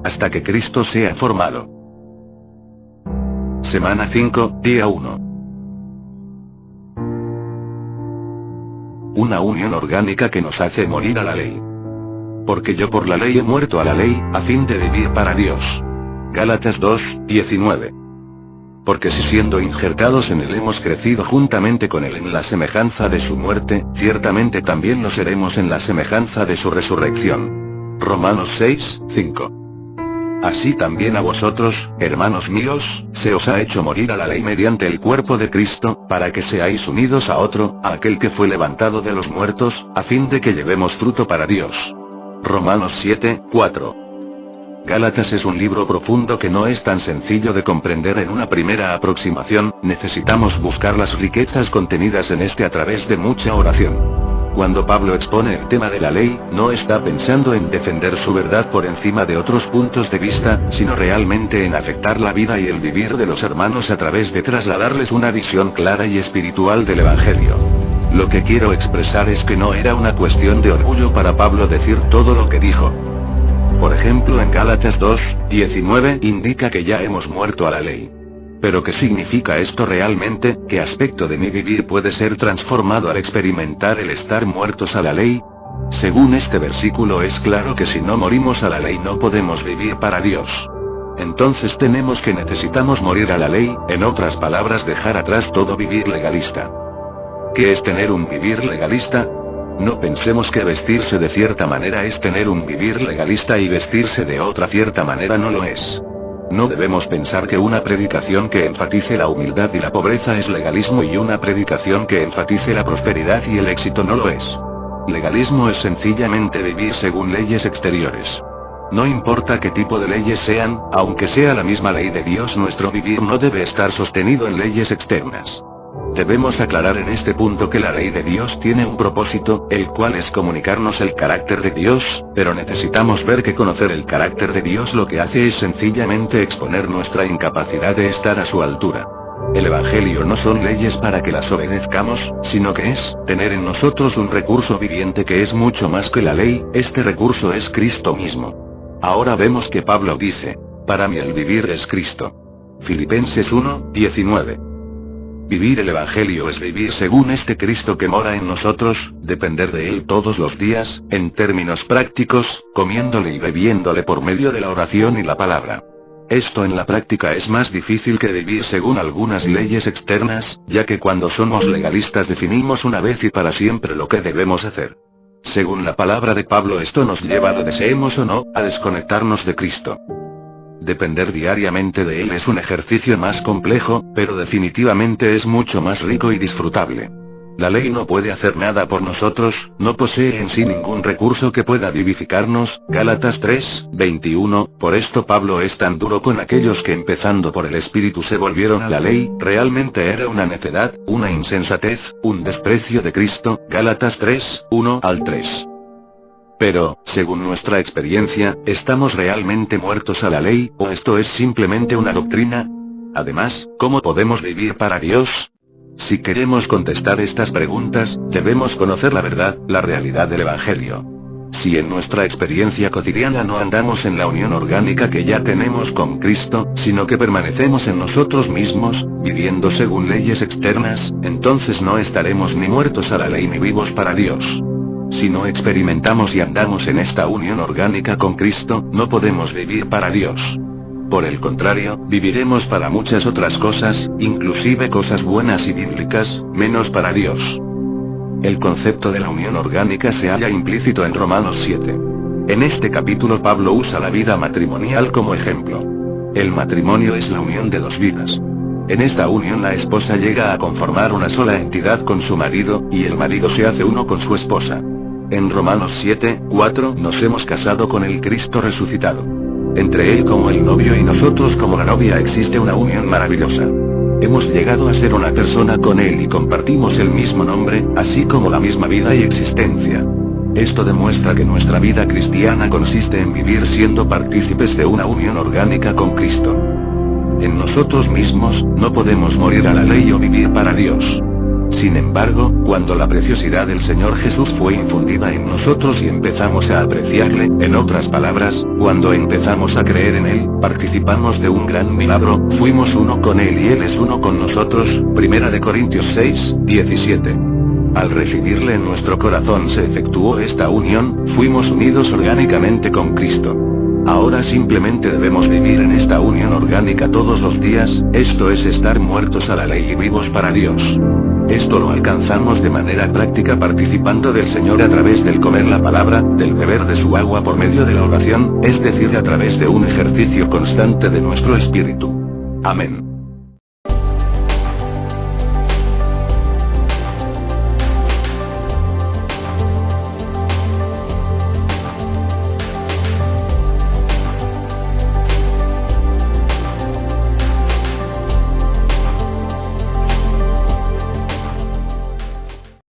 hasta que Cristo sea formado. Semana 5, día 1. Una unión orgánica que nos hace morir a la ley. Porque yo por la ley he muerto a la ley, a fin de vivir para Dios. Gálatas 2, 19. Porque si siendo injertados en él hemos crecido juntamente con él en la semejanza de su muerte, ciertamente también lo seremos en la semejanza de su resurrección. Romanos 6, 5. Así también a vosotros, hermanos míos, se os ha hecho morir a la ley mediante el cuerpo de Cristo, para que seáis unidos a otro, a aquel que fue levantado de los muertos, a fin de que llevemos fruto para Dios. Romanos 7, 4. Gálatas es un libro profundo que no es tan sencillo de comprender en una primera aproximación, necesitamos buscar las riquezas contenidas en este a través de mucha oración. Cuando Pablo expone el tema de la ley, no está pensando en defender su verdad por encima de otros puntos de vista, sino realmente en afectar la vida y el vivir de los hermanos a través de trasladarles una visión clara y espiritual del Evangelio. Lo que quiero expresar es que no era una cuestión de orgullo para Pablo decir todo lo que dijo. Por ejemplo, en Gálatas 2, 19 indica que ya hemos muerto a la ley. ¿Pero qué significa esto realmente? ¿Qué aspecto de mi vivir puede ser transformado al experimentar el estar muertos a la ley? Según este versículo es claro que si no morimos a la ley no podemos vivir para Dios. Entonces necesitamos morir a la ley, en otras palabras dejar atrás todo vivir legalista. ¿Qué es tener un vivir legalista? No pensemos que vestirse de cierta manera es tener un vivir legalista y vestirse de otra cierta manera no lo es. No debemos pensar que una predicación que enfatice la humildad y la pobreza es legalismo y una predicación que enfatice la prosperidad y el éxito no lo es. Legalismo es sencillamente vivir según leyes exteriores. No importa qué tipo de leyes sean, aunque sea la misma ley de Dios, nuestro vivir no debe estar sostenido en leyes externas. Debemos aclarar en este punto que la ley de Dios tiene un propósito, el cual es comunicarnos el carácter de Dios, pero necesitamos ver que conocer el carácter de Dios lo que hace es sencillamente exponer nuestra incapacidad de estar a su altura. El Evangelio no son leyes para que las obedezcamos, sino que es tener en nosotros un recurso viviente que es mucho más que la ley, este recurso es Cristo mismo. Ahora vemos que Pablo dice, para mí el vivir es Cristo. Filipenses 1, 19. Vivir el Evangelio es vivir según este Cristo que mora en nosotros, depender de Él todos los días, en términos prácticos, comiéndole y bebiéndole por medio de la oración y la palabra. Esto en la práctica es más difícil que vivir según algunas leyes externas, ya que cuando somos legalistas definimos una vez y para siempre lo que debemos hacer. Según la palabra de Pablo esto nos lleva, lo deseemos o no, a desconectarnos de Cristo. Depender diariamente de Él es un ejercicio más complejo, pero definitivamente es mucho más rico y disfrutable. La ley no puede hacer nada por nosotros, no posee en sí ningún recurso que pueda vivificarnos, Gálatas 3, 21, por esto Pablo es tan duro con aquellos que empezando por el Espíritu se volvieron a la ley, realmente era una necedad, una insensatez, un desprecio de Cristo, Gálatas 3, 1 al 3. Pero, según nuestra experiencia, ¿estamos realmente muertos a la ley, o esto es simplemente una doctrina? Además, ¿cómo podemos vivir para Dios? Si queremos contestar estas preguntas, debemos conocer la verdad, la realidad del Evangelio. Si en nuestra experiencia cotidiana no andamos en la unión orgánica que ya tenemos con Cristo, sino que permanecemos en nosotros mismos, viviendo según leyes externas, entonces no estaremos ni muertos a la ley ni vivos para Dios. Si no experimentamos y andamos en esta unión orgánica con Cristo, no podemos vivir para Dios. Por el contrario, viviremos para muchas otras cosas, inclusive cosas buenas y bíblicas, menos para Dios. El concepto de la unión orgánica se halla implícito en Romanos 7. En este capítulo Pablo usa la vida matrimonial como ejemplo. El matrimonio es la unión de dos vidas. En esta unión la esposa llega a conformar una sola entidad con su marido, y el marido se hace uno con su esposa. En Romanos 7, 4 nos hemos casado con el Cristo resucitado. Entre Él como el novio y nosotros como la novia existe una unión maravillosa. Hemos llegado a ser una persona con Él y compartimos el mismo nombre, así como la misma vida y existencia. Esto demuestra que nuestra vida cristiana consiste en vivir siendo partícipes de una unión orgánica con Cristo. En nosotros mismos, no podemos morir a la ley o vivir para Dios. Sin embargo, cuando la preciosidad del Señor Jesús fue infundida en nosotros y empezamos a apreciarle, en otras palabras, cuando empezamos a creer en Él, participamos de un gran milagro, fuimos uno con Él y Él es uno con nosotros, 1 Corintios 6, 17. Al recibirle en nuestro corazón se efectuó esta unión, fuimos unidos orgánicamente con Cristo. Ahora simplemente debemos vivir en esta unión orgánica todos los días, esto es estar muertos a la ley y vivos para Dios. Esto lo alcanzamos de manera práctica participando del Señor a través del comer la palabra, del beber de su agua por medio de la oración, es decir, a través de un ejercicio constante de nuestro espíritu. Amén.